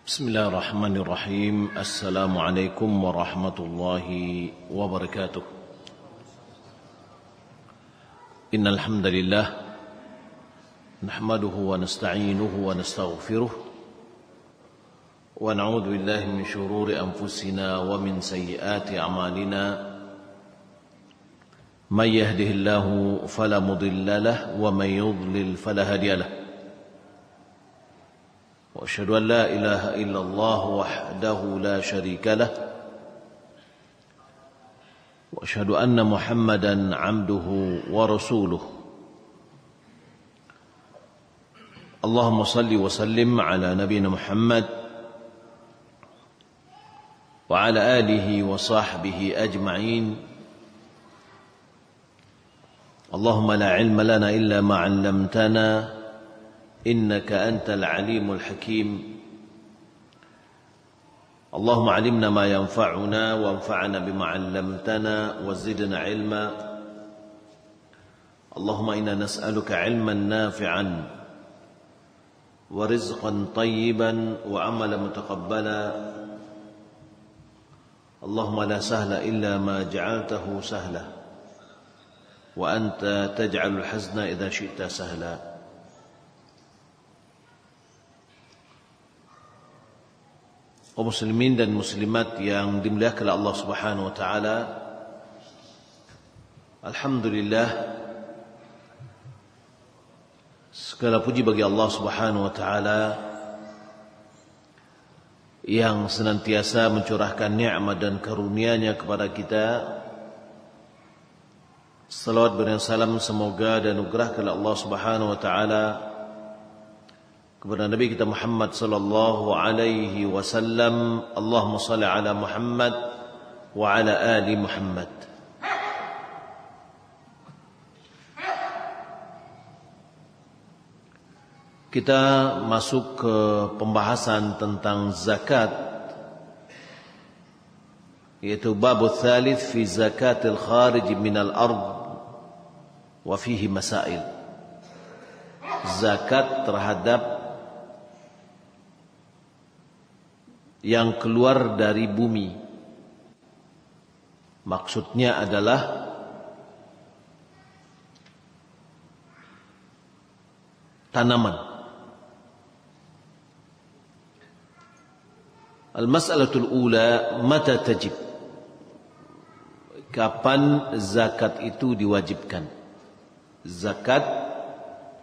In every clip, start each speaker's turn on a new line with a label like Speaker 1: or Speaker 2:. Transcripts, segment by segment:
Speaker 1: بسم الله الرحمن الرحيم. السلام عليكم ورحمة الله وبركاته. إن الحمد لله نحمده ونستعينه ونستغفره ونعوذ بالله من شرور أنفسنا ومن سيئات أعمالنا. من يهده الله فلا مضل له ومن يضلل فلا هادي له. وأشهد أن لا إله إلا الله وحده لا شريك له وأشهد أن محمدا عبده ورسوله. اللهم صل وسلم على نبينا محمد وعلى آله وصحبه أجمعين. اللهم لا علم لنا إلا ما علمتنا إنك أنت العليم الحكيم. اللهم علمنا ما ينفعنا وانفعنا بما علمتنا وزدنا علما. اللهم إنا نسألك علما نافعا ورزقا طيبا وعملا متقبلا. اللهم لا سهل إلا ما جعلته سهلا وأنت تجعل الحزن إذا شئت سهلا. Kaum muslimin dan muslimat yang dimuliakan Allah Subhanahu wa taala. Alhamdulillah, segala puji bagi Allah Subhanahu wa taala yang senantiasa mencurahkan nikmat dan karunia-Nya kepada kita. Salawat dan salam semoga dan anugerah kepada Allah Subhanahu wa taala kepada Nabi kita Muhammad sallallahu alaihi wasallam. Allahumma shalli ala Muhammad wa ala ali Muhammad. Kita masuk ke pembahasan tentang zakat, yaitu bab tsalits fi zakatil kharij minal ard wa fihi masail. Zakat terhadap yang keluar dari bumi. Maksudnya adalah tanaman. Al-mas'alatul ula, mata tajib? Kapan zakat itu diwajibkan? Zakat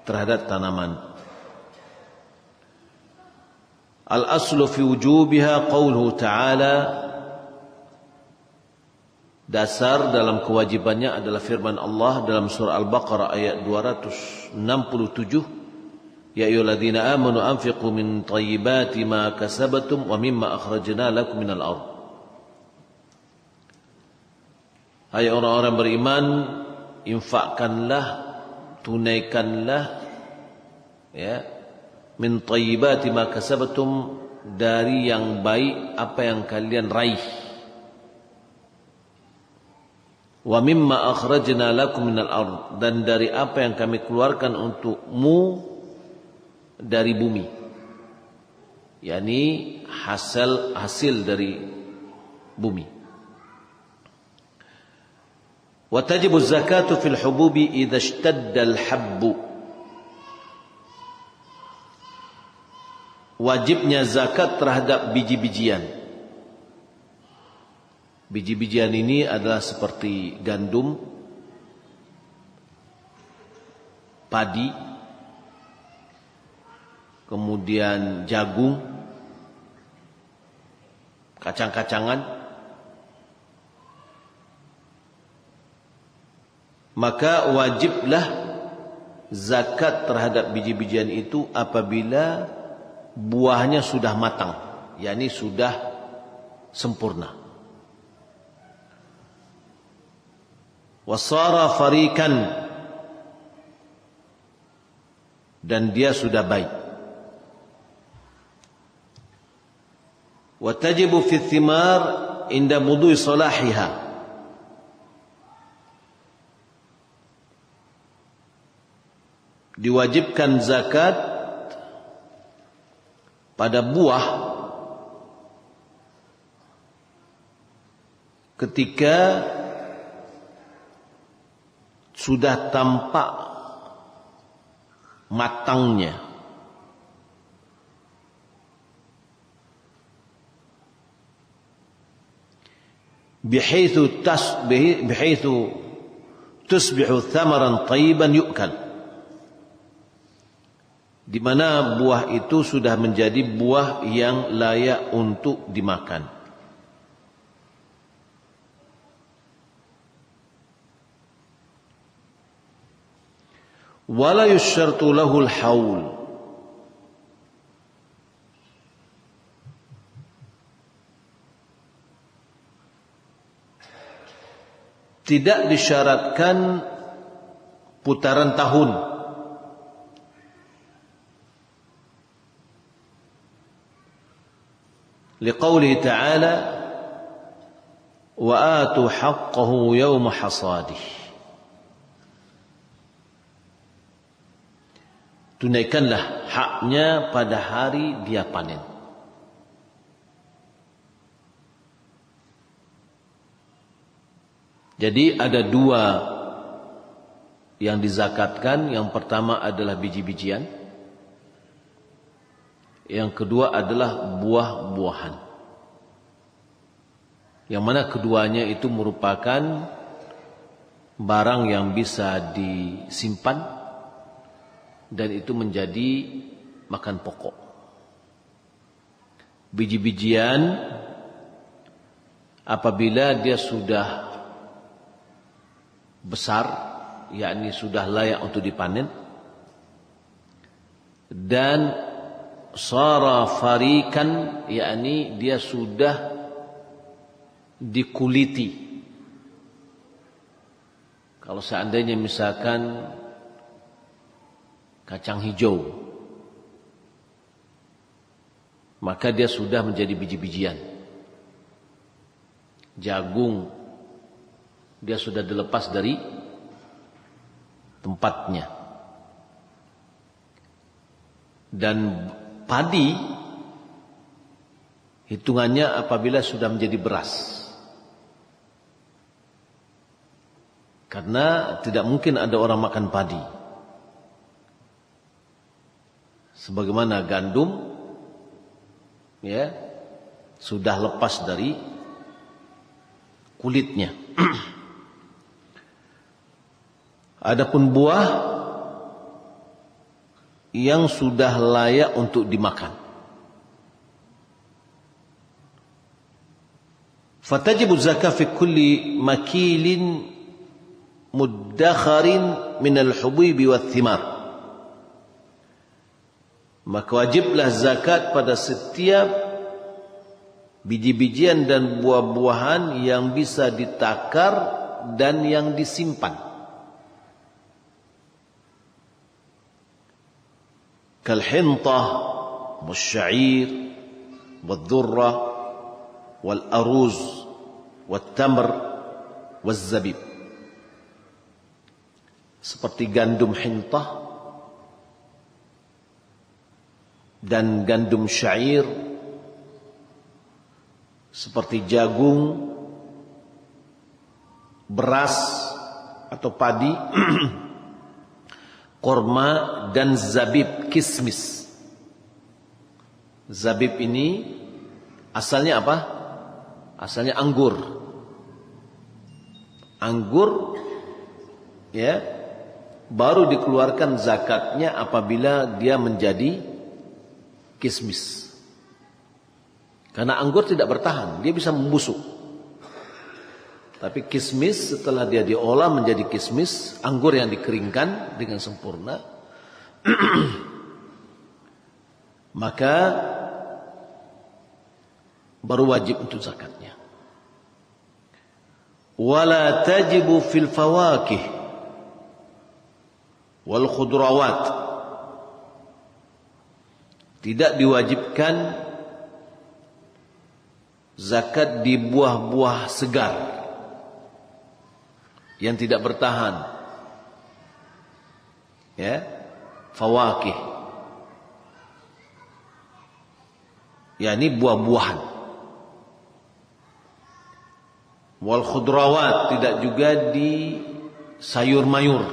Speaker 1: terhadap tanaman. Al-aslu fi wujubiha qauluhu ta'ala. Dasar dalam kewajibannya adalah firman Allah dalam surah Al-Baqarah ayat 267. Ya ayyuhalladzina amanu anfiqu min thayyibati ma kasabatum wa mimma akhrajna lakum minal ardh. Hai orang-orang beriman, infakkanlah, tunaikanlah, ya, min thayyibati ma kasabatum, dari yang baik apa yang kalian raih. Wa mimma akhrajna lakum minal ardh, dan dari apa yang kami keluarkan untukmu dari bumi, yakni hasil dari bumi. Wa tajibu zakatu fil hububi idza ishtadda al-habbu. Wajibnya zakat terhadap biji-bijian. Biji-bijian ini adalah seperti gandum, padi, kemudian jagung, kacang-kacangan. Maka wajiblah zakat terhadap biji-bijian itu apabila buahnya sudah matang, yakni sudah sempurna. Wasara farikan, dan dia sudah baik. Wa tajibu fi thimar inda mudui salahiha. Diwajibkan zakat pada buah ketika sudah tampak matangnya, bihaythu tusbihu thamaran tayyiban yu'kal, di mana buah itu sudah menjadi buah yang layak untuk dimakan. Wala yusyartu lahul haul, tidak disyaratkan putaran tahun. Liqaulihi ta'ala wa atu haqqahu yawma hasadih, tunaikanlah haknya pada hari dia panen. Jadi ada dua yang dizakatkan. Yang pertama adalah biji-bijian, yang kedua adalah buah-buahan, yang mana keduanya itu merupakan barang yang bisa disimpan dan itu menjadi makan pokok. Biji-bijian apabila dia sudah besar, yakni sudah layak untuk dipanen, dan sara farikan, yakni dia sudah dikuliti. Kalau seandainya misalkan kacang hijau, maka dia sudah menjadi biji-bijian. Jagung, dia sudah dilepas dari tempatnya. Dan padi hitungannya apabila sudah menjadi beras, karena tidak mungkin ada orang makan padi. Sebagaimana gandum, ya, sudah lepas dari kulitnya. Adapun buah yang sudah layak untuk dimakan, fatajibu zakah fi kulli makilin muddakharin min al-hububi wath-thimar, maka wajiblah zakat pada setiap biji-bijian dan buah-buahan yang bisa ditakar dan yang disimpan. Kalhintah, wasyair, wadzurra, walaruz, wattamr, wazzabib. Seperti gandum hintah dan gandum syair, seperti jagung, beras atau padi, korma, dan zabib, kismis. Zabib ini asalnya apa? Asalnya anggur. Anggur, ya, baru dikeluarkan zakatnya apabila dia menjadi kismis. Karena anggur tidak bertahan, dia bisa membusuk. Tapi kismis setelah dia diolah menjadi kismis, anggur yang dikeringkan dengan sempurna, maka baru wajib untuk zakatnya. Wala tajibu fil fawakih wal khudrawat, tidak diwajibkan zakat di buah-buah segar yang tidak bertahan, ya, fawakih, yakni buah-buahan. Wal khudrawat, tidak juga di sayur mayur.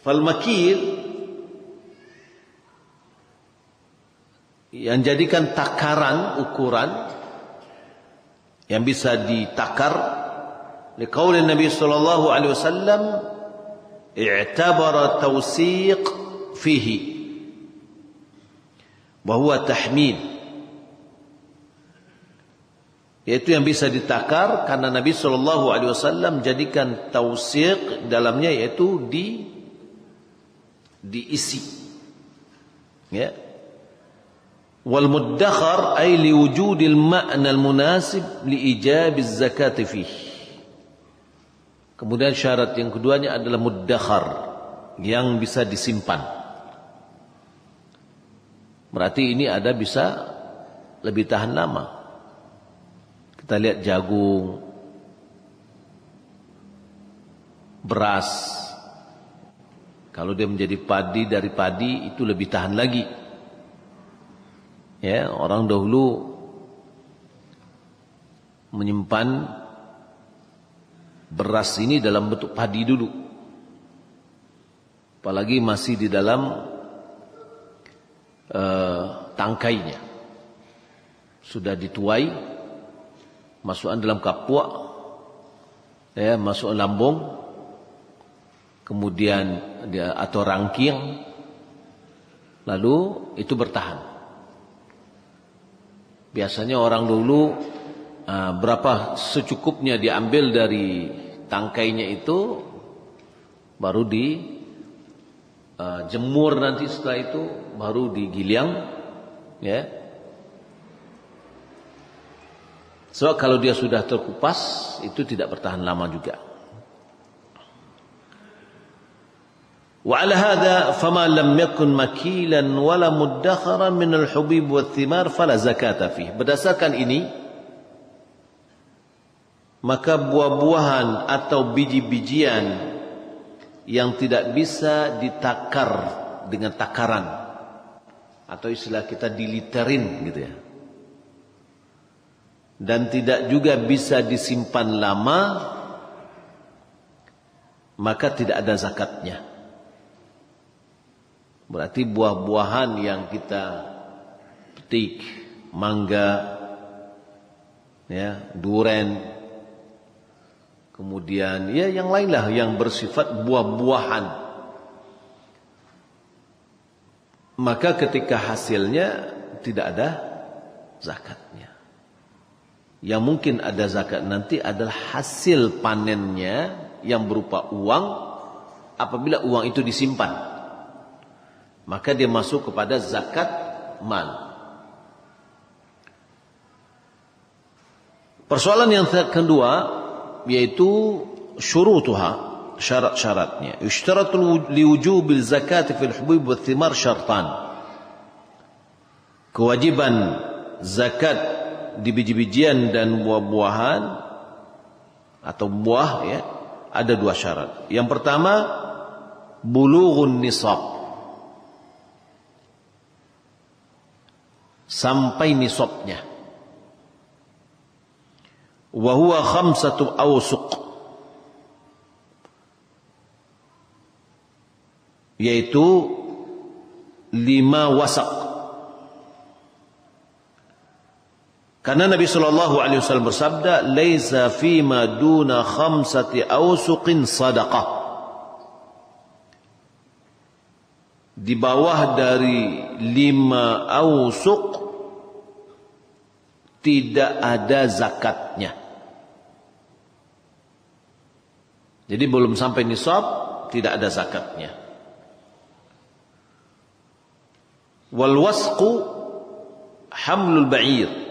Speaker 1: Fal makil, yang jadikan takaran, ukuran yang bisa ditakar, liqauli Nabi sallallahu alaihi wasallam i'tabara tawsiq fihi wa huwa tahmid, yaitu yang bisa ditakar karena Nabi sallallahu alaihi wasallam jadikan tawsiq dalamnya, yaitu diisi, ya. Wal muddakhar ay liwujudil ma'na al munasib liijab az-zakat fihi. Kemudian syarat yang keduanya adalah muddakhar, yang bisa disimpan. Berarti ini ada bisa lebih tahan lama. Kita lihat jagung, beras. Kalau dia menjadi padi, dari padi itu lebih tahan lagi. Ya, orang dahulu menyimpan beras ini dalam bentuk padi dulu. Apalagi masih di dalam tangkainya. Sudah dituai, masukkan dalam kapuak, ya, masukkan lambung, kemudian dia atau rangking, lalu itu bertahan. Biasanya orang dulu berapa secukupnya diambil dari tangkainya itu, baru jemur, nanti setelah itu baru digiling, ya. So kalau dia sudah terkupas itu tidak bertahan lama juga. وعلى هذا فما لم يكن مكيلا ولا مدخرا من الحبوب والثمار فلا زكاة فيه. Berdasarkan ini, maka buah-buahan atau biji-bijian yang tidak bisa ditakar dengan takaran, atau istilah kita diliterin gitu ya, dan tidak juga bisa disimpan lama, maka tidak ada zakatnya. Berarti buah-buahan yang kita petik, mangga, ya, duren, kemudian ya yang lainlah yang bersifat buah-buahan, maka ketika hasilnya tidak ada zakatnya. Yang mungkin ada zakat nanti adalah hasil panennya yang berupa uang. Apabila uang itu disimpan, maka dia masuk kepada zakat mal. Persoalan yang kedua yaitu syurutuha, syarat-syaratnya. Yushtaratu liwujubil zakat fil hubub wath thimar syartan. Kewajiban zakat di biji-bijian dan buah-buahan atau buah, ya, ada dua syarat. Yang pertama, bulughun nisab, sampai nisabnya. Wa huwa 5 awsuq, yaitu 5 wasaq. Karena Nabi sallallahu alaihi wasallam bersabda, "Laisa fima duna 5 awsuqin sadaqah." Di bawah dari 5 awsuq tidak ada zakatnya. Jadi belum sampai nisab tidak ada zakatnya. Wal wasqu hamlul ba'ir.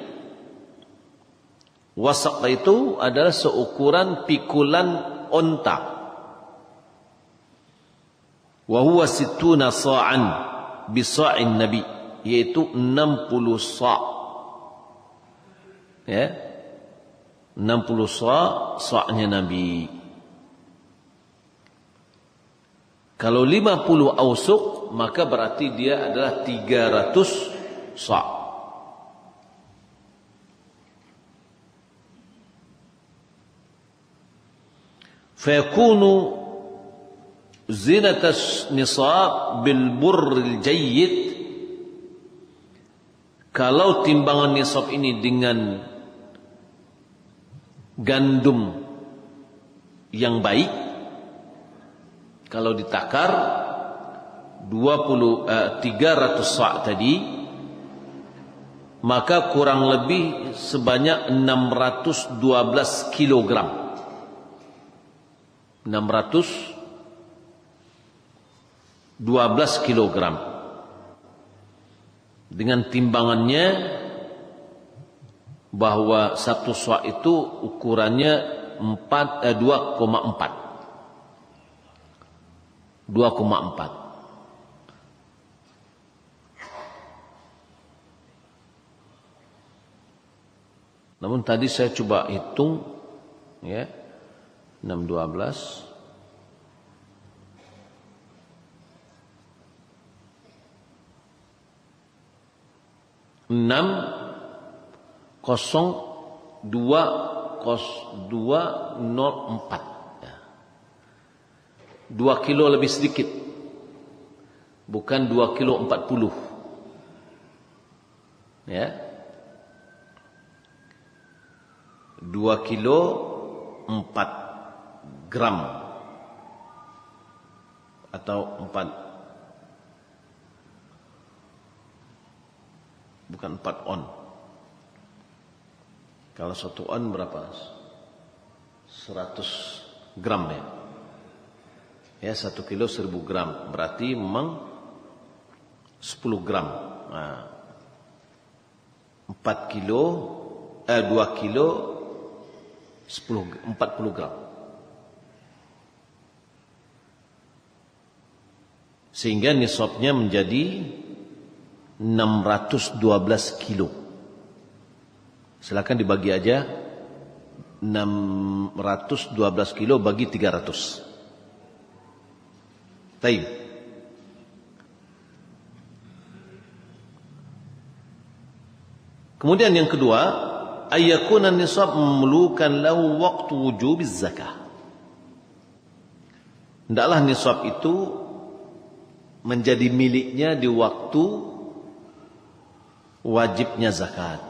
Speaker 1: Wasaq itu adalah seukuran pikulan onta. Wa huwa 60 sa'an bi sa'in nabi, yaitu 60 sa'. Ya. 60 sa'nya nabi. Kalau 50 awsuq, maka berarti dia adalah 300 sa'. فيكون زينة النصاب بالبر الجيد. Kalau timbangan nisab ini dengan gandum yang baik, kalau ditakar 300 sa' tadi, maka kurang lebih sebanyak 612 kilogram. 612 kilogram. Dengan timbangannya bahwa satu sa' itu ukurannya 2,4. Namun tadi saya coba hitung, ya, 612 602,204, ya. 2 kilo lebih sedikit, bukan 2 kilo 40, ya. 2 kilo 4 gram atau 4, bukan 4 on. Kalau 1 on berapa? 100 gram, ya. Ya, 1 kilo 1000 gram. Berarti memang 10 gram. Nah, 4 kilo, 2 kilo 40 gram. Sehingga nisabnya menjadi 612 kilo. Silakan dibagi aja 612 kilo bagi 300. Taib. Kemudian yang kedua, ayyakuna nisab mamlukan lahu waqtu wujubiz zakah. Hendaklah nisab itu menjadi miliknya di waktu wajibnya zakat.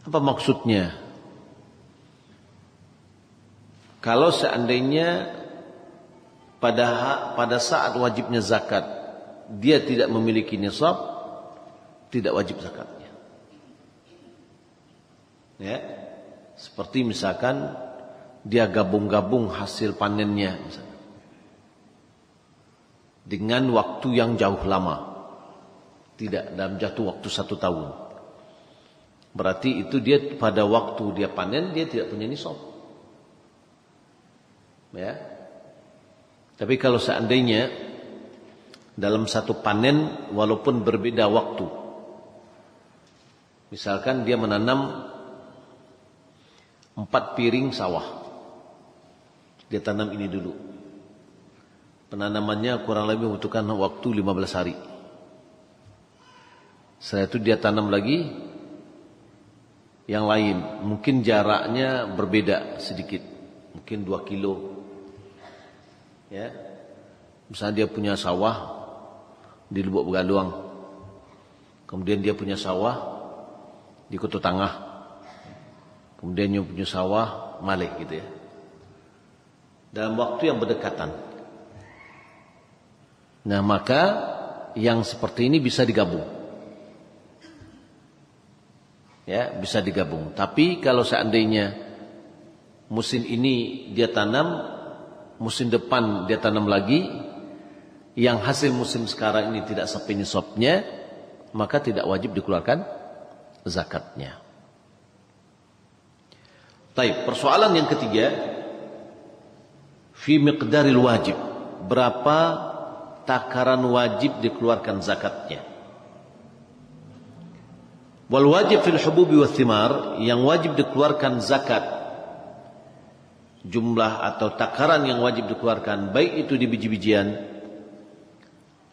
Speaker 1: Apa maksudnya? Kalau seandainya pada saat wajibnya zakat dia tidak memiliki nisab, tidak wajib zakatnya. Ya. Seperti misalkan dia gabung-gabung hasil panennya misalkan, dengan waktu yang jauh lama, tidak dalam jatuh waktu 1 tahun. Berarti itu dia pada waktu dia panen dia tidak punya nisab, ya. Tapi kalau seandainya dalam satu panen walaupun berbeda waktu, misalkan dia menanam 4 piring sawah, dia tanam ini dulu. Penanamannya kurang lebih membutuhkan waktu 15 hari. Setelah itu dia tanam lagi yang lain. Mungkin jaraknya berbeda sedikit. Mungkin 2 kilo. Ya. Misalnya dia punya sawah di Lubuk Begaluang. Kemudian dia punya sawah di Kutu Tangah. Kemudian dia punya sawah Malih gitu ya. Dalam waktu yang berdekatan. Nah, maka yang seperti ini bisa digabung. Ya, bisa digabung. Tapi kalau seandainya musim ini dia tanam, musim depan dia tanam lagi, yang hasil musim sekarang ini tidak sampai nisabnya, maka tidak wajib dikeluarkan zakatnya. Baik, persoalan yang ketiga, fi miqdaril wajib. Berapa takaran wajib dikeluarkan zakatnya? Wal wajib fil hububi wath thimar, yang wajib dikeluarkan zakat, jumlah atau takaran yang wajib dikeluarkan baik itu di biji-bijian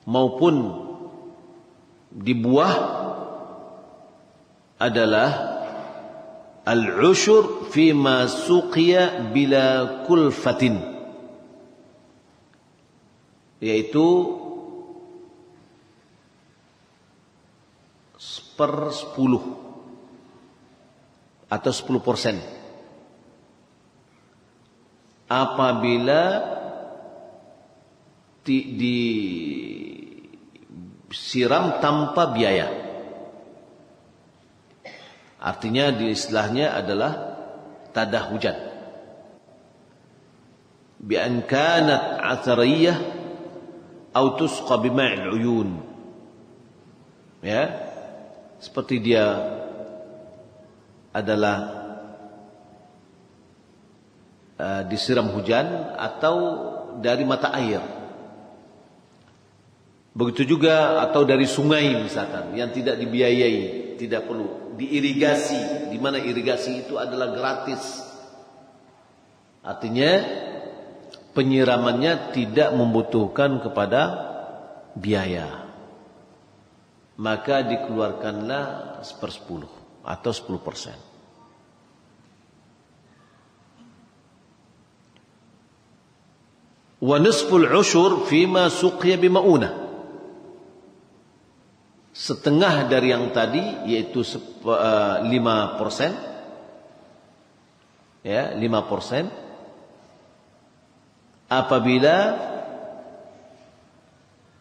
Speaker 1: maupun di buah adalah al-usyur fima suqiya bila kulfatin, yaitu 1/10 atau 10% apabila disiram tanpa biaya. Artinya di istilahnya adalah tadah hujan. Bi an kanat athariyah atau tusqa bima'il uyun. Ya, seperti dia adalah disiram hujan atau dari mata air. Begitu juga atau dari sungai misalkan yang tidak dibiayai, tidak perlu diirigasi, di mana irigasi itu adalah gratis. Artinya penyiramannya tidak membutuhkan kepada biaya. Maka dikeluarkanlah 1/10 atau 10%. Wa nisful usyur fima suqiya bima'unah. Setengah dari yang tadi yaitu 5%. Ya, 5%. Apabila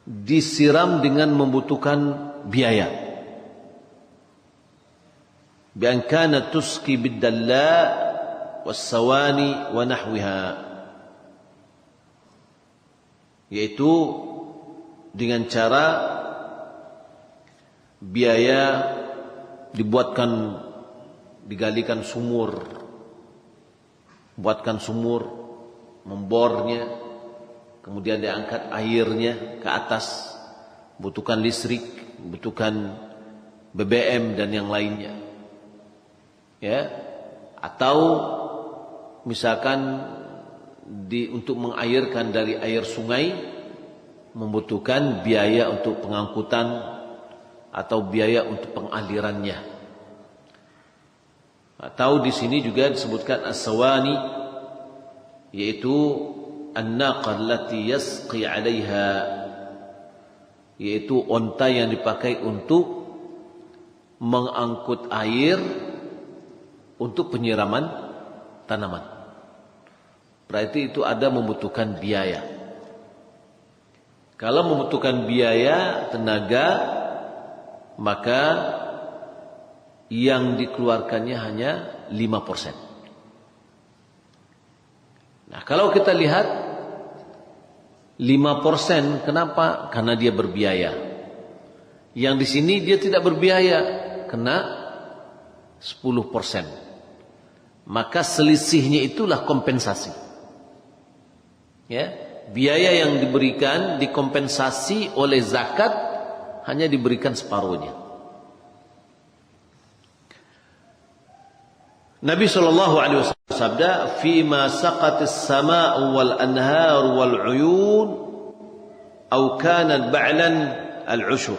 Speaker 1: disiram dengan membutuhkan biaya. Bi an kana tusqi bid-dalla was-sawani wa nahwiha. Yaitu dengan cara biaya digalikan sumur, buatkan sumur, membornya, kemudian diangkat airnya ke atas, butuhkan listrik, butuhkan BBM dan yang lainnya. Ya, atau misalkan untuk mengairkan dari air sungai membutuhkan biaya untuk pengangkutan atau biaya untuk pengalirannya. Atau di sini juga disebutkan as-sawani, yaitu an-naqah allati yasqi 'alaiha, yaitu onta yang dipakai untuk mengangkut air untuk penyiraman tanaman. Berarti itu ada membutuhkan biaya. Kalau membutuhkan biaya, tenaga, maka yang dikeluarkannya hanya 5%. Nah, kalau kita lihat 5%, kenapa? Karena dia berbiaya. Yang di sini dia tidak berbiaya, kena 10%. Maka selisihnya itulah kompensasi. Ya, biaya yang diberikan dikompensasi oleh zakat hanya diberikan separuhnya. Nabi sallallahu alaihi wasallam bersabda, "Fima saqatis samaa'u wal anhar wal 'uyun aw kanat ba'lan al-'ushur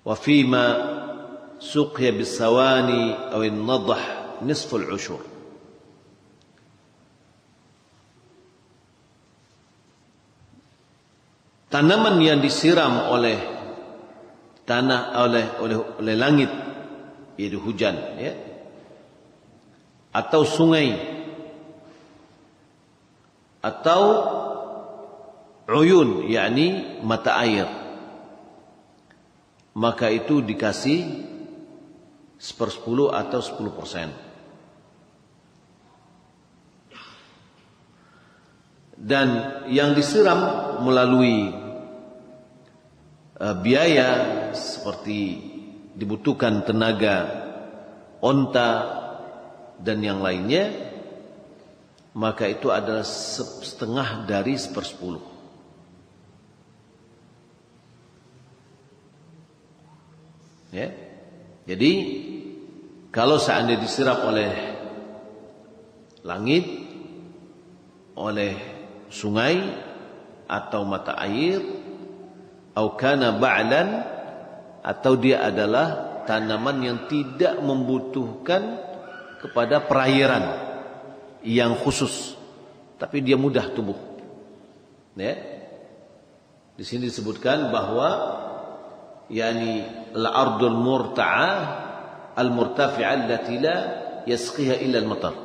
Speaker 1: wa fima suqiya bis-sawani aw an-nadh nisfu al-'ushur." Tanaman yang disiram oleh tanah, oleh langit, yaitu hujan, ya, atau sungai, atau uyun, yakni mata air, maka itu dikasih 1/10 atau 10%. Dan yang disiram melalui biaya seperti dibutuhkan tenaga, onta dan yang lainnya, maka itu adalah setengah dari 1/10. Ya. Jadi kalau seandainya disiram oleh langit, oleh sungai atau mata air, atau kana ba'lan, atau dia adalah tanaman yang tidak membutuhkan kepada perairan yang khusus, tapi dia mudah tumbuh. Ya. Di sini disebutkan bahwa yani al-ardul murta'ah al-murtafi'ah allati la yasqiha illa al-matar.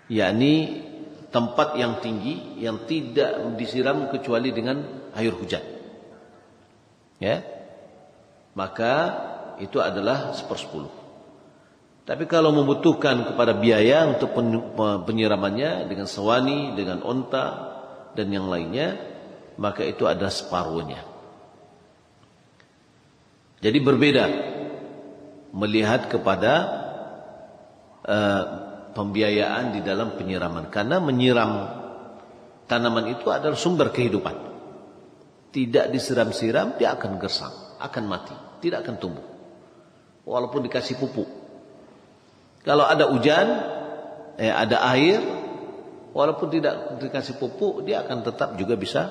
Speaker 1: Yani tempat yang tinggi yang tidak disiram kecuali dengan air hujan. Ya. Maka itu adalah 1/10. Tapi kalau membutuhkan kepada biaya untuk penyiramannya dengan sewani, dengan onta dan yang lainnya, maka itu adalah separuhnya. Jadi berbeda melihat kepada pembiayaan di dalam penyiraman. Karena menyiram tanaman itu adalah sumber kehidupan. Tidak disiram-siram, dia akan gersang, akan mati, tidak akan tumbuh. Walaupun dikasih pupuk. Kalau ada hujan, ada air, walaupun tidak dikasih pupuk, dia akan tetap juga bisa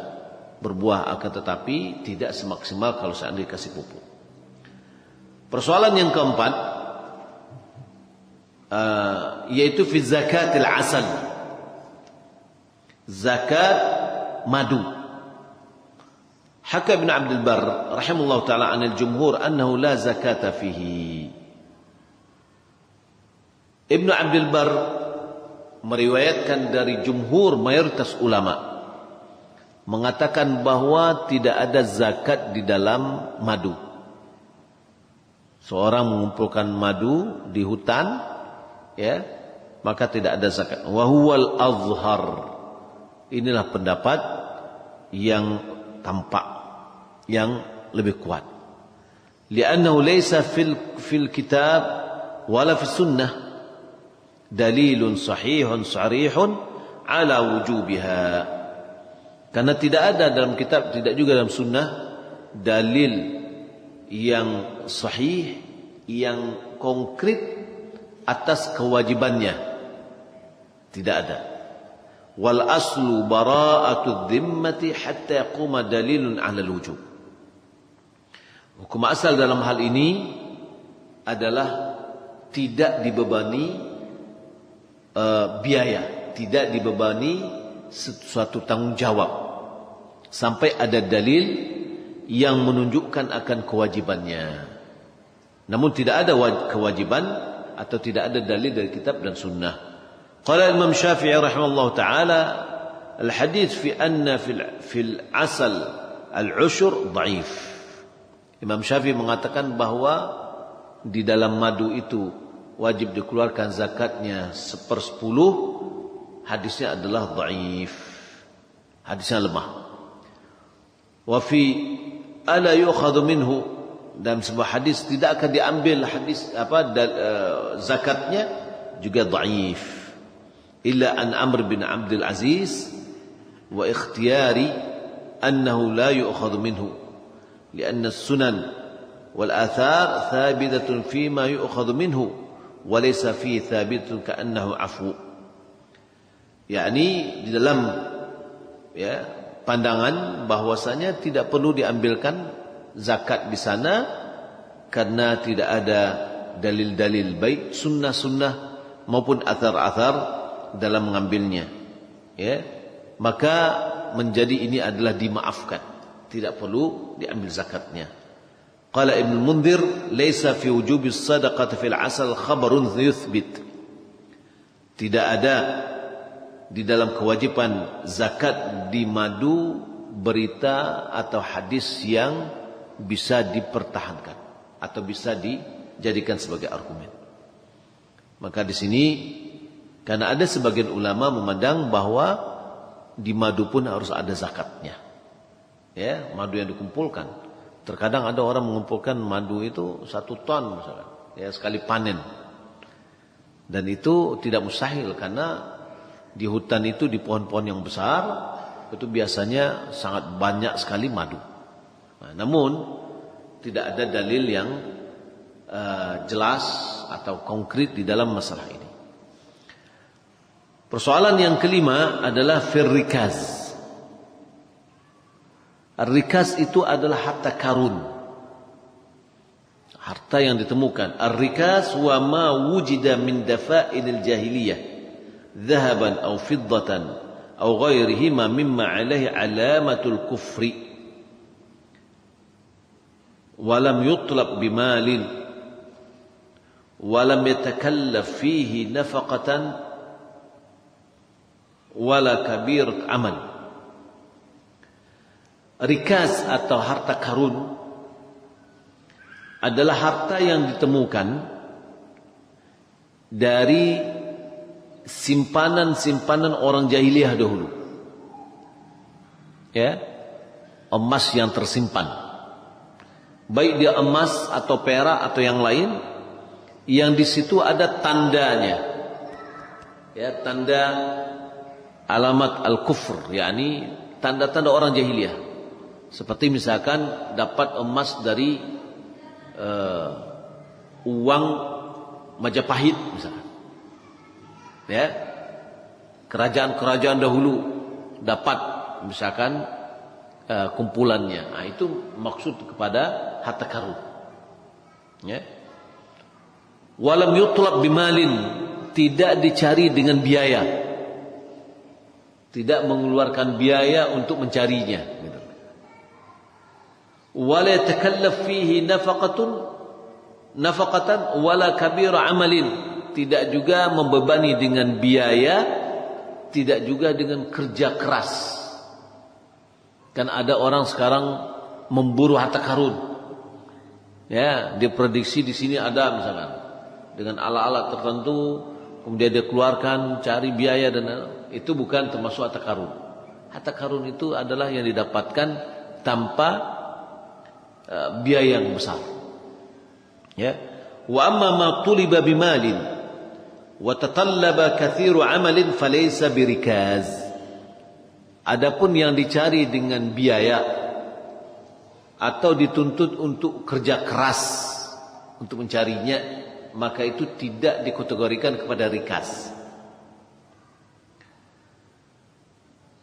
Speaker 1: berbuah, akan tetapi tidak semaksimal kalau seandainya dikasih pupuk. Persoalan yang keempat, yaitu fi zakatil asal, zakat madu. Haka Ibn Abdul Barr rahimahullah ta'ala anil jumhur annahu la zakata fihi. Ibn Abdul Barr meriwayatkan dari jumhur mayoritas ulama mengatakan bahwa tidak ada zakat di dalam madu. Seorang mengumpulkan madu di hutan, ya, maka tidak ada zakat. Wa huwal azhar. Inilah pendapat yang tampak, yang lebih kuat. Li'annahu laysa fil kitab wala fis sunnah dalilun sahihun sarihun ala wujubiha. Karena tidak ada dalam kitab, tidak juga dalam sunnah dalil yang sahih, yang konkret atas kewajibannya. Tidak ada. Wal aslu bara'atu dhimmati hatta yaquma dalilun 'ala al-wujub. Hukum asal dalam hal ini adalah tidak dibebani biaya, tidak dibebani suatu tanggung jawab sampai ada dalil yang menunjukkan akan kewajibannya. Namun tidak ada kewajiban atau tidak ada dalil dari kitab dan sunnah. Qala Imam Syafi'i rahimahullah ta'ala, al-hadits fi anna fil asal al-ushur dhaif. Imam Syafi'i mengatakan bahwa di dalam madu itu wajib dikeluarkan zakatnya 1/10, hadisnya adalah dhaif, hadisnya lemah. Wa fi ala yu'khadhu minhu, dalam sebuah hadis tidak akan diambil hadis zakatnya juga dhaif. Illa an Amr bin Abdul Aziz wa ikhtiyari annahu la yu'khadhu minhu lianna as-sunan wal athar thabitatun fima yu'khadhu minhu walaysa fi thabitun ka'annahu afu. yakni di dalam pandangan bahwasanya tidak perlu diambilkan zakat di sana karena tidak ada dalil-dalil baik sunnah-sunnah maupun athar-athar dalam mengambilnya, maka menjadi ini adalah dimaafkan, tidak perlu diambil zakatnya. Qala Ibnu Mundhir, "Laisa fi wujubi shadaqati fil 'asal khabarun yuthbit." Tidak ada di dalam kewajiban zakat di madu berita atau hadis yang bisa dipertahankan atau bisa dijadikan sebagai argumen. Maka di sini karena ada sebagian ulama memandang bahwa di madu pun harus ada zakatnya. Madu yang dikumpulkan. Terkadang ada orang mengumpulkan madu itu 1 ton misalkan, sekali panen. Dan itu tidak mustahil karena di hutan itu di pohon-pohon yang besar itu biasanya sangat banyak sekali madu. Namun tidak ada dalil yang jelas atau konkret di dalam masalah ini. Persoalan yang kelima adalah firrikaz. Ar-rikaz itu adalah harta karun. harta yang ditemukan. Ar-rikas wa ma wujida min dafa'inil jahiliyah, dhahaban aw fiddatan aw ghairihima mimma alaihi alamatul kufri wa lam yutlab bimalin wa lam yatakallaf fihi nafaqatan wala kabir amal. Rikas atau harta karun adalah harta yang ditemukan dari simpanan-simpanan orang jahiliyah dahulu. Ya, emas yang tersimpan. Baik dia emas atau perak atau yang lain, yang di situ ada tandanya. Ya, tanda alamat al-kufr, yakni tanda-tanda orang jahiliyah. Seperti misalkan dapat emas dari uang Majapahit misalkan, ya, kerajaan-kerajaan dahulu dapat misalkan kumpulannya. Nah, itu maksud kepada harta karun. Ya. Walam yutlab bimalin, tidak dicari dengan biaya, tidak mengeluarkan biaya untuk mencarinya. Gitu. Wala yatakallaf fihi nafaqatan wala kabira amalin, tidak juga membebani dengan biaya, tidak juga dengan kerja keras. Kan ada orang sekarang memburu harta karun. Ya, diprediksi di sini ada misalkan dengan alat-alat tertentu, kemudian dia keluarkan cari biaya dan itu bukan termasuk harta karun. Harta karun itu adalah yang didapatkan tanpa biaya yang besar. Ya. Wa amma ma tuliba bimalin wa tatallaba kathiru amalin falaysa birikaz. Adapun yang dicari dengan biaya atau dituntut untuk kerja keras untuk mencarinya, maka itu tidak dikategorikan kepada rikas.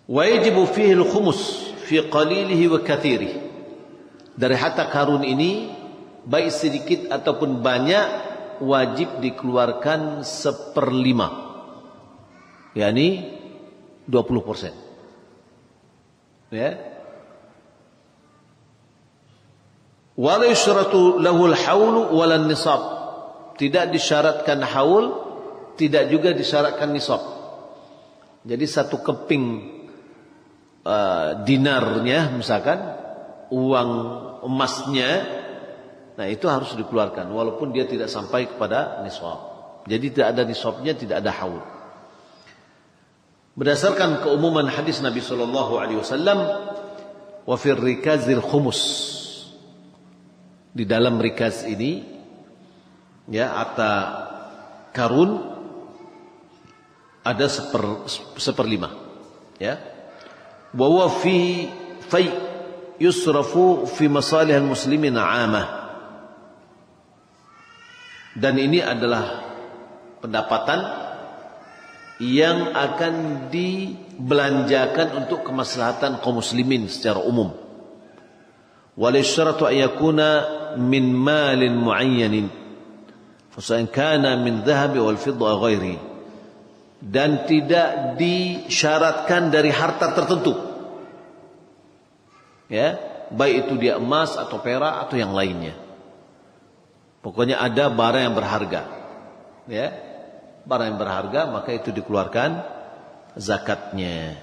Speaker 1: Wa yajibu fihi al-khumus fi qalilihi wa kathirihi. Dari harta karun ini, baik sedikit ataupun banyak, wajib dikeluarkan 1/5, yakni 20%. Ya. Wala yusyratu lahu al-haul wala nisab. Tidak disyaratkan haul, tidak juga disyaratkan nisab. Jadi satu keping dinarnya misalkan, uang emasnya, nah itu harus dikeluarkan walaupun dia tidak sampai kepada nisab. Jadi tidak ada nisabnya, tidak ada haul. Berdasarkan keumuman hadis Nabi sallallahu alaihi wasallam, wa fir rikazil khumus, di dalam rikaz ini, ya, harta karun ada 1/5, ya. Wa huwa fi fai yusrafu fi masalih al-muslimin 'amah. Dan ini adalah pendapatan yang akan dibelanjakan untuk kemaslahatan kaum muslimin secara umum. Wa la yushratu an yakuna min malin muayyanin fa sa'in kana min dhahab wal fidda wa ghairi. Dan tidak disyaratkan dari harta tertentu. Ya, baik itu dia emas atau perak atau yang lainnya. Pokoknya ada barang yang berharga. Ya, barang yang berharga, maka itu dikeluarkan zakatnya.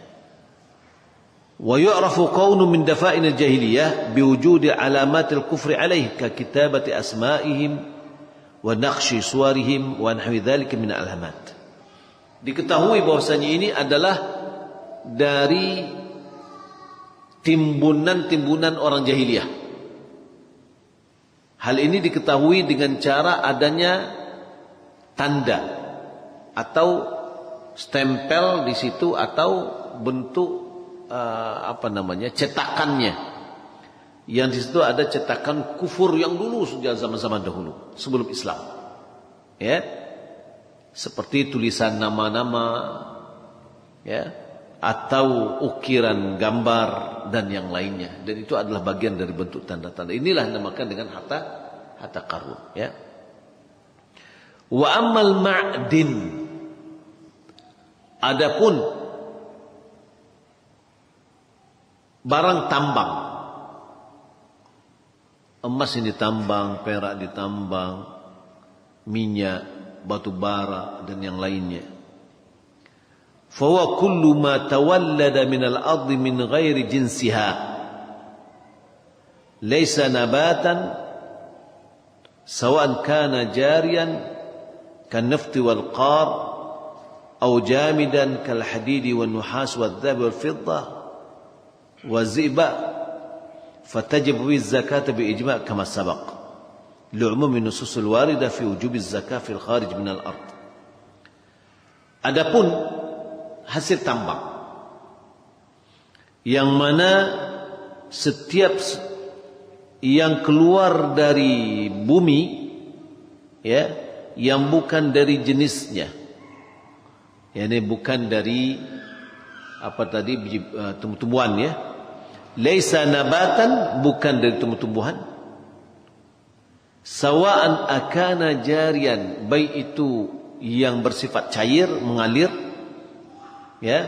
Speaker 1: Wa yu'rafu kaunu min dafa'in al-jahiliyah biwujudi alamat al-kufri alaih ka kitabati asma'ihim wa naqshi suwarihim wa nahwi dzalika min alamat. Diketahui bahwasanya ini adalah dari timbunan-timbunan orang jahiliyah. Hal ini diketahui dengan cara adanya tanda atau stempel di situ atau bentuk cetakannya. Yang di situ ada cetakan kufur yang dulu sejak zaman-zaman dahulu sebelum Islam. Ya. Seperti tulisan nama-nama, ya, atau ukiran gambar dan yang lainnya. Dan itu adalah bagian dari bentuk tanda-tanda. Inilah yang dinamakan dengan harta harta karun, ya. Wa ammal ma'din, adapun barang tambang, emas yang ditambang, perak ditambang, minyak, batu bara dan yang lainnya. Fawa kullu ma tawallada min al-ardi min ghairi jinsiha laysa nabatan sawa'an kana jariyan كالنفط والقار أو جامدا كالحديد والنحاس والذهب والفضة والزئبق فتجب به الزكاة بإجماع كما سبق لعموم النصوص الواردة في وجوب الزكاة في الخارج من الأرض. Adapun hasil tambang yang mana setiap yang keluar dari bumi, ya, yang bukan dari jenisnya, yakni bukan dari apa tadi, tumbuh-tumbuhan, ya, laisa nabatan, bukan dari tumbuh-tumbuhan, sawa'an akana jarian, baik itu yang bersifat cair, mengalir, ya,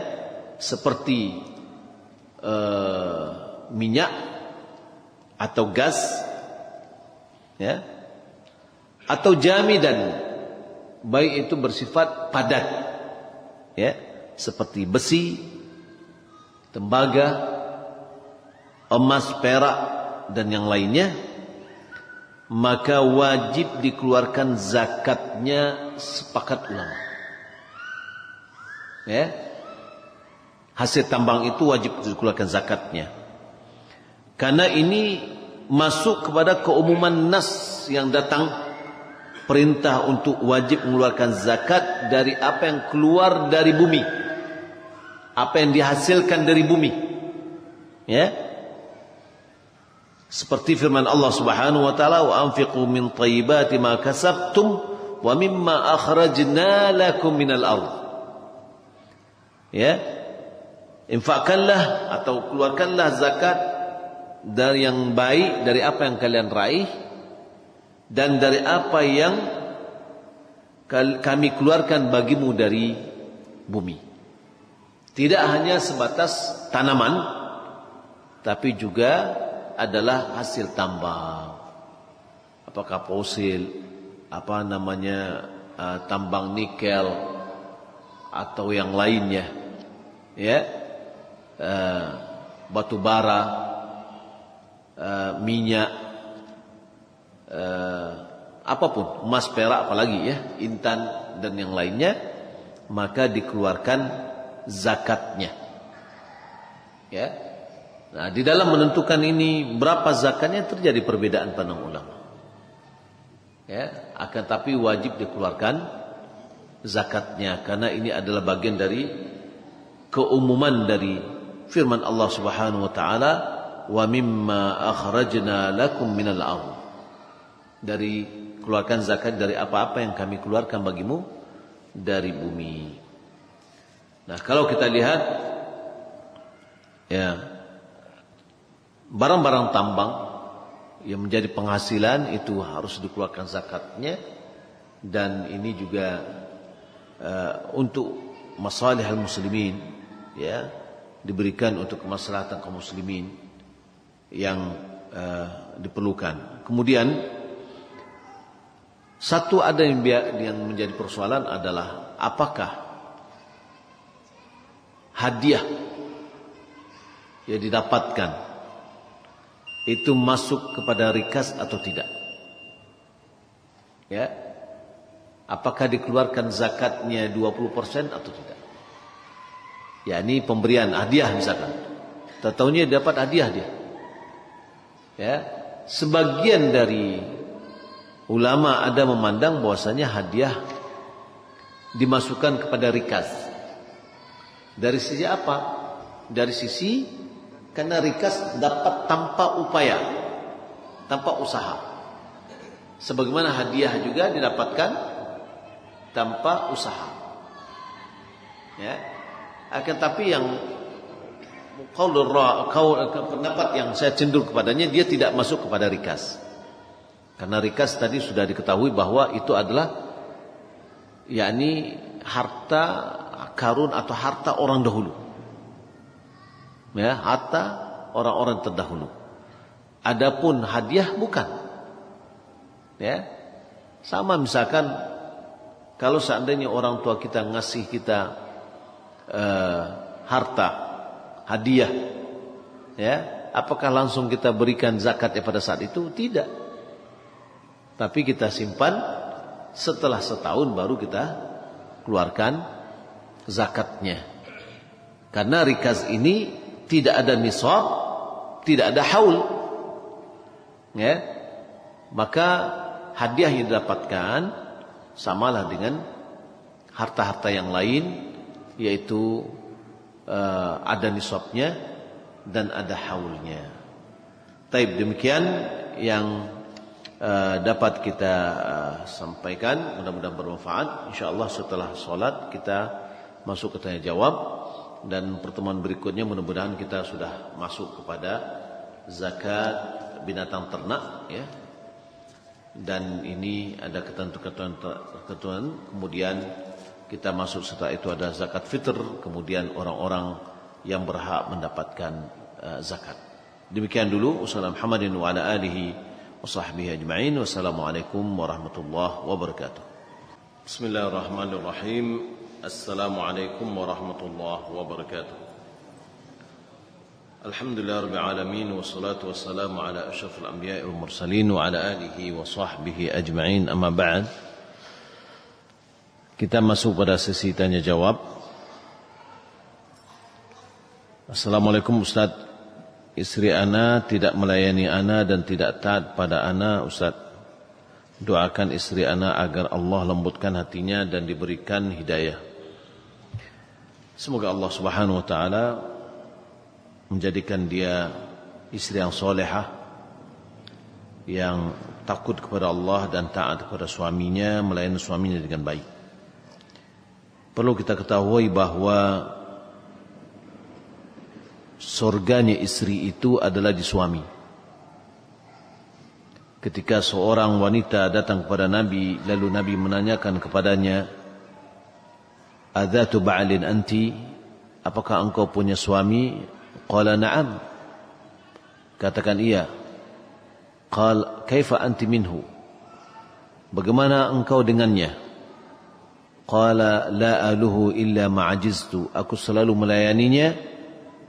Speaker 1: seperti minyak atau gas, ya, atau jamidan, baik itu bersifat padat, ya, seperti besi, tembaga, emas, perak dan yang lainnya, maka wajib dikeluarkan zakatnya sepakat ulama, ya. Hasil tambang itu wajib dikeluarkan zakatnya, karena ini masuk kepada keumuman nas yang datang, perintah untuk wajib mengeluarkan zakat dari apa yang keluar dari bumi, apa yang dihasilkan dari bumi, ya. Seperti firman Allah Subhanahu wa taala, wa anfiqu min thayyibati ma kasabtum wa mimma akhrajna lakum minal ardh, ya. Infakkanlah atau keluarkanlah zakat dari yang baik, dari apa yang kalian raih dan dari apa yang kami keluarkan bagimu dari bumi. Tidak hanya sebatas tanaman, tapi juga adalah hasil tambang. Apakah fosil, apa namanya, tambang nikel atau yang lainnya, ya, batu bara, minyak, apapun, emas, perak, apalagi, ya, intan dan yang lainnya, maka dikeluarkan zakatnya, ya. Nah, di dalam menentukan ini berapa zakatnya terjadi perbedaan pandangan ulama, ya. Akan tapi wajib dikeluarkan zakatnya, karena ini adalah bagian dari keumuman dari firman Allah Subhanahu wa taala, wa mimma akhrajna lakum minal ardh, dari keluarkan zakat dari apa-apa yang kami keluarkan bagimu dari bumi. Nah, kalau kita lihat, ya, barang-barang tambang yang menjadi penghasilan itu harus dikeluarkan zakatnya, dan ini juga untuk masalihul muslimin, ya, diberikan untuk kemaslahatan kaum muslimin yang diperlukan. Kemudian satu ada yang menjadi persoalan adalah apakah hadiah yang didapatkan itu masuk kepada rikas atau tidak, ya. Apakah dikeluarkan zakatnya 20% atau tidak? Ya, ini pemberian hadiah misalkan. Tahu-tahunya dapat hadiah dia. Ya, sebagian dari ulama ada memandang bahwasanya hadiah dimasukkan kepada rikas. Dari sisi apa? Dari sisi karena rikas dapat tanpa upaya, tanpa usaha. Sebagaimana hadiah juga didapatkan tanpa usaha. Ya. Akan tapi yang pendapat yang saya cenderung kepadanya, dia tidak masuk kepada rikas. Karena rikas tadi sudah diketahui bahwa itu adalah yakni harta karun atau harta orang dahulu. Ya, harta orang-orang terdahulu. Adapun hadiah bukan. Ya. Sama misalkan kalau seandainya orang tua kita ngasih kita harta hadiah, ya, apakah langsung kita berikan zakatnya pada saat itu? Tidak. Tapi kita simpan, setelah setahun baru kita keluarkan zakatnya. Karena rikaz ini tidak ada nisab, tidak ada haul. Ya. Maka hadiah yang didapatkan samalah dengan harta-harta yang lain, yaitu ada nisabnya dan ada haulnya. Taib, demikian yang dapat kita sampaikan, mudah-mudahan bermanfaat. InsyaAllah setelah solat kita masuk ke tanya jawab, dan pertemuan berikutnya mudah-mudahan kita sudah masuk kepada zakat binatang ternak, ya. Dan ini ada ketentuan, kemudian kita masuk setelah itu ada zakat fitr, kemudian orang-orang yang berhak mendapatkan zakat. Demikian dulu. Wassalamualaikum Muhammadin wa ala alihi wa sahbihi ajma'in. Wassalamualaikum warahmatullahi wabarakatuh. Bismillahirrahmanirrahim. Assalamualaikum warahmatullahi wabarakatuh. Alhamdulillah rabbil alamin, wassalatu wassalamu ala asyrafil anbiya'i wal mursalin wa ala alihi wa sahbihi ajma'in. Amma ba'd. Kita masuk pada sesi tanya jawab. Assalamualaikum Ustaz. Istri ana tidak melayani ana dan tidak taat pada ana, Ustaz. Doakan istri ana agar Allah lembutkan hatinya dan diberikan hidayah. Semoga Allah Subhanahu wa taala menjadikan dia istri yang solehah, yang takut kepada Allah dan taat kepada suaminya, melayani suaminya dengan baik. Perlu kita ketahui bahwa surganya istri itu adalah di suami. Ketika seorang wanita datang kepada Nabi, lalu Nabi menanyakan kepadanya, "Adzatu ba'lin anti?" Apakah engkau punya suami? Qala na'am. Katakan iya. Qal kaifa anti minhu? Bagaimana engkau dengannya? Qala la aluhu illa ma'ajiztu. Aku selalu melayaninya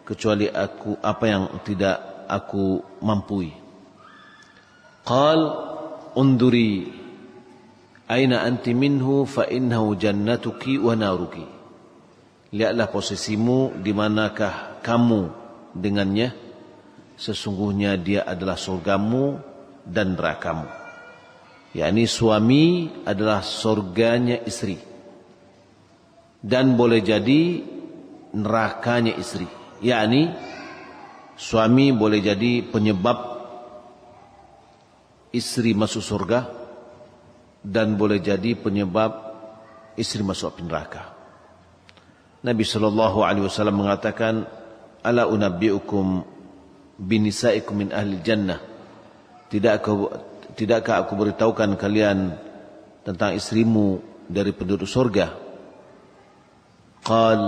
Speaker 1: kecuali aku apa yang tidak aku mampui. Qal unduri aina anti minhu fa innahu jannatuki wa naruki. Lihatlah posisimu, di manakah kamu dengannya, sesungguhnya dia adalah surgamu dan nerakamu. yakni suami adalah surganya istri dan boleh jadi nerakanya istri, yakni suami boleh jadi penyebab istri masuk surga dan boleh jadi penyebab istri masuk api neraka. Nabi SAW mengatakan, ala unabbi'ukum binisaikum min ahli jannah. Tidakkah aku beritahukan kalian tentang istrimu dari penduduk surga? Qal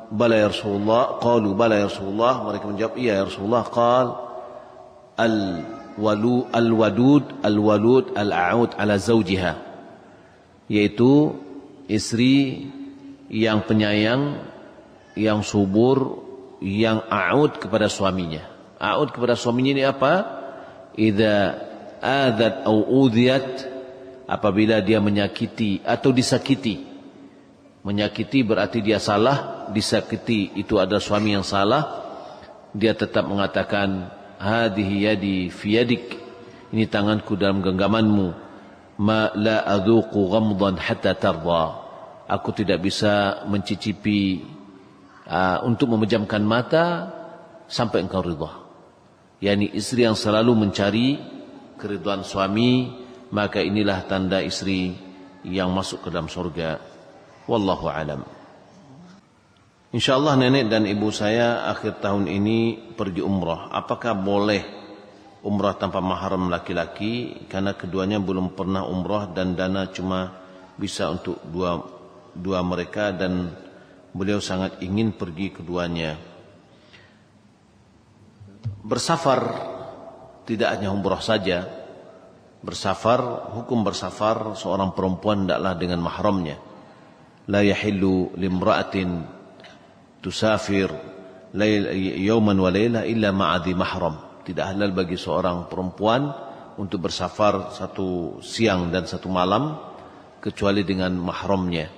Speaker 1: bala ya Rasulullah. Qalu bala ya Rasulullah. Mereka menjawab, iya ya Rasulullah. Qal al-wadud al-a'ud ala zawjiha, yaitu istri yang penyayang, yang subur, yang a'ud kepada suaminya. A'ud kepada suaminya ini apa? Idza adat au udhiyat, apabila dia menyakiti atau disakiti. Menyakiti berarti dia salah, disakiti itu adalah suami yang salah. Dia tetap mengatakan, hadhihi yadi fi yadik, ini tanganku dalam genggamanmu. Ma la adzuqu ghamdan hatta tarda, aku tidak bisa mencicipi untuk memejamkan mata sampai engkau ridha. Yani istri yang selalu mencari keridhaan suami, maka inilah tanda istri yang masuk ke dalam surga. Wallahu alam. InsyaAllah nenek dan ibu saya akhir tahun ini pergi umrah. Apakah boleh umrah tanpa mahram laki-laki karena keduanya belum pernah umrah dan dana cuma bisa untuk dua mereka dan beliau sangat ingin pergi keduanya. Bersafar tidak hanya umrah saja. Bersafar, hukum bersafar seorang perempuan tidaklah dengan mahramnya. La yahillu limra'atin tusafir yawman wa layla illa ma'adhi mahram. Tidak halal bagi seorang perempuan untuk bersafar satu siang dan satu malam kecuali dengan mahramnya.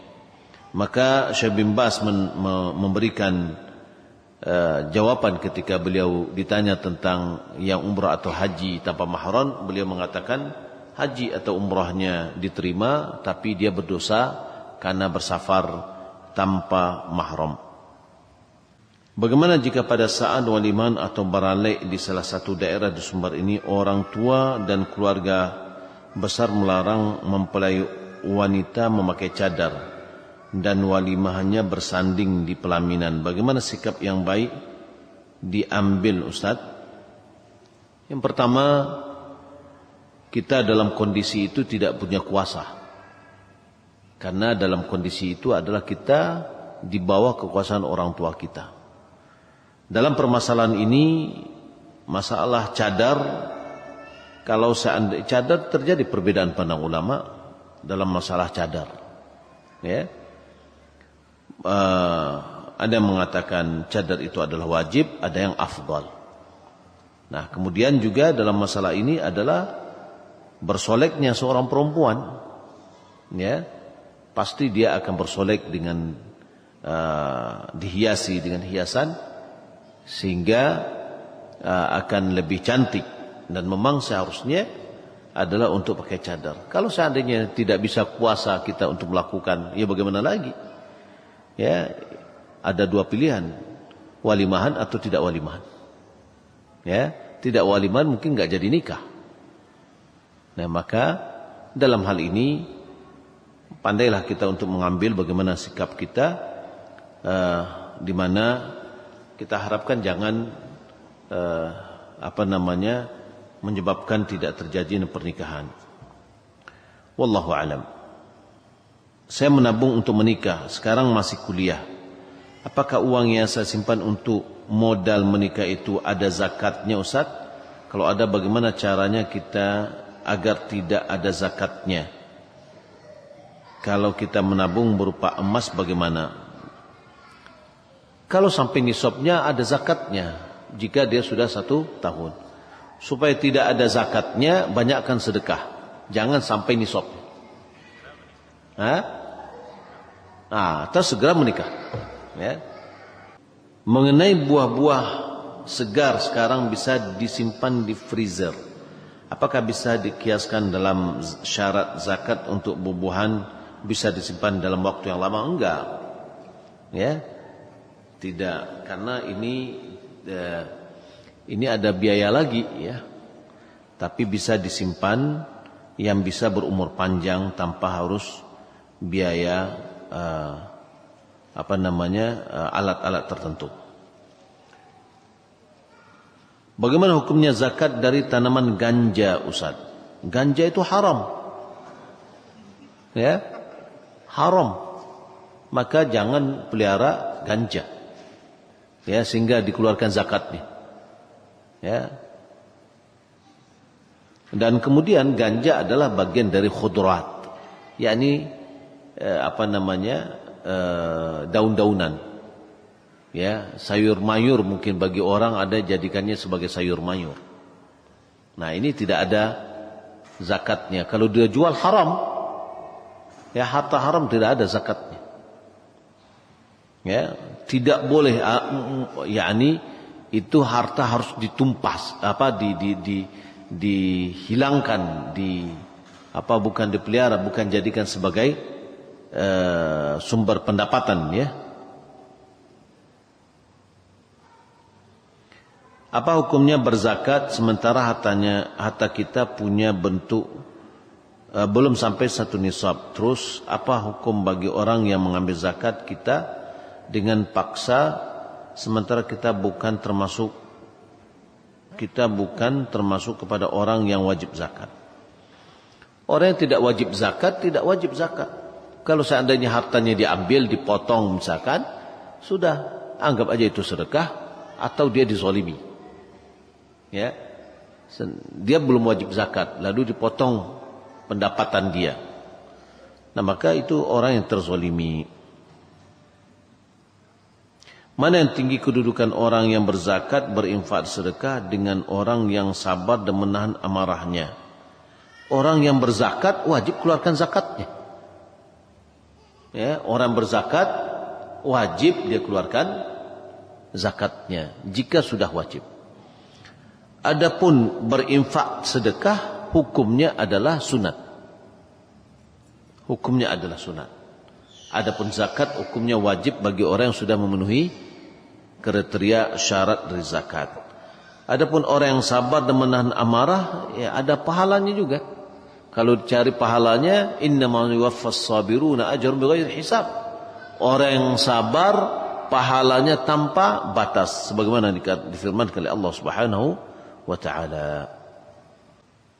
Speaker 1: Maka Syekh bin Baz memberikan jawaban ketika beliau ditanya tentang yang umrah atau haji tanpa mahram. Beliau mengatakan haji atau umrahnya diterima, tapi dia berdosa karena bersafar tanpa mahram. Bagaimana jika pada saat waliman atau baralek di salah satu daerah di Sumbar ini orang tua dan keluarga besar melarang mempelai wanita memakai cadar dan walimah hanya bersanding di pelaminan? Bagaimana sikap yang baik diambil, Ustaz? Yang pertama, kita dalam kondisi itu tidak punya kuasa. Karena dalam kondisi itu adalah kita di bawah kekuasaan orang tua kita. Dalam permasalahan ini, masalah cadar, kalau seandainya cadar terjadi perbedaan pandang ulama dalam masalah cadar. Ya. Ada yang mengatakan cadar itu adalah wajib, ada yang afdal. Nah, kemudian juga dalam masalah ini adalah bersoleknya seorang perempuan, ya, pasti dia akan bersolek dengan dihiasi dengan hiasan sehingga akan lebih cantik, dan memang seharusnya adalah untuk pakai cadar. Kalau seandainya tidak bisa kuasa kita untuk melakukan, ya bagaimana lagi? Ya, ada dua pilihan, walimahan atau tidak walimahan. Ya, tidak walimahan mungkin nggak jadi nikah. Nah, maka dalam hal ini pandailah kita untuk mengambil bagaimana sikap kita, di mana kita harapkan jangan menyebabkan tidak terjadi pernikahan. Wallahu alam. Saya menabung untuk menikah, sekarang masih kuliah. Apakah uang yang saya simpan untuk modal menikah itu ada zakatnya, Ustaz? Kalau ada, bagaimana caranya kita agar tidak ada zakatnya? Kalau kita menabung berupa emas, bagaimana? Kalau sampai nisabnya ada zakatnya, jika dia sudah 1 tahun. Supaya tidak ada zakatnya, banyakkan sedekah. Jangan sampai nisab. Atau segera menikah. Ya. Mengenai buah-buah segar sekarang bisa disimpan di freezer. Apakah bisa dikiaskan dalam syarat zakat untuk buah-buahan bisa disimpan dalam waktu yang lama? Enggak. Ya. Tidak, karena ini ada biaya lagi, ya. Tapi bisa disimpan yang bisa berumur panjang tanpa harus biaya alat-alat tertentu. Bagaimana hukumnya zakat dari tanaman ganja, Ustaz? Ganja itu haram. Ya. Haram. Maka jangan pelihara ganja. Ya, sehingga dikeluarkan zakatnya. Ya. Dan kemudian ganja adalah bagian dari khudrat, yakni daun-daunan. Ya, sayur mayur mungkin bagi orang ada jadikannya sebagai sayur mayur. Nah, ini tidak ada zakatnya. Kalau dia jual haram, ya harta haram tidak ada zakatnya. Ya, tidak boleh, yakni itu harta harus ditumpas, dihilangkan, bukan dipelihara, bukan jadikan sebagai sumber pendapatan, ya. Apa hukumnya berzakat sementara harta kita punya bentuk belum sampai 1 nisab? Terus apa hukum bagi orang yang mengambil zakat kita dengan paksa sementara kita bukan termasuk kita bukan termasuk kepada orang yang wajib zakat. Orang yang tidak wajib zakat, tidak wajib zakat. Kalau seandainya hartanya diambil, dipotong misalkan, sudah, anggap aja itu sedekah atau dia dizalimi. Ya. Dia belum wajib zakat, lalu dipotong pendapatan dia. Nah, maka itu orang yang terzalimi. Mana yang tinggi kedudukan orang yang berzakat, berinfak, sedekah dengan orang yang sabar dan menahan amarahnya? Orang yang berzakat wajib keluarkan zakatnya. Ya, orang berzakat wajib dia keluarkan zakatnya jika sudah wajib. Adapun berinfak sedekah hukumnya adalah sunat. Hukumnya adalah sunat. Adapun zakat hukumnya wajib bagi orang yang sudah memenuhi kriteria syarat dari zakat. Adapun orang yang sabar dan menahan amarah, ya ada pahalanya juga. Kalau dicari pahalanya, innamal yuwaffas sabiruna ajrahum bighairi hisab. Orang yang sabar pahalanya tanpa batas, sebagaimana difirmankan oleh Allah Subhanahu wa taala.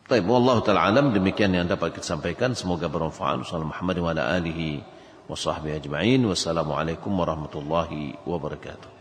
Speaker 1: Baik, wallahu taala alam, demikian yang dapat kita sampaikan, semoga bermanfaat. Sallallahu Muhammad wa ala alihi wa sahbihi ajma'in. Wassalamualaikum warahmatullahi wabarakatuh.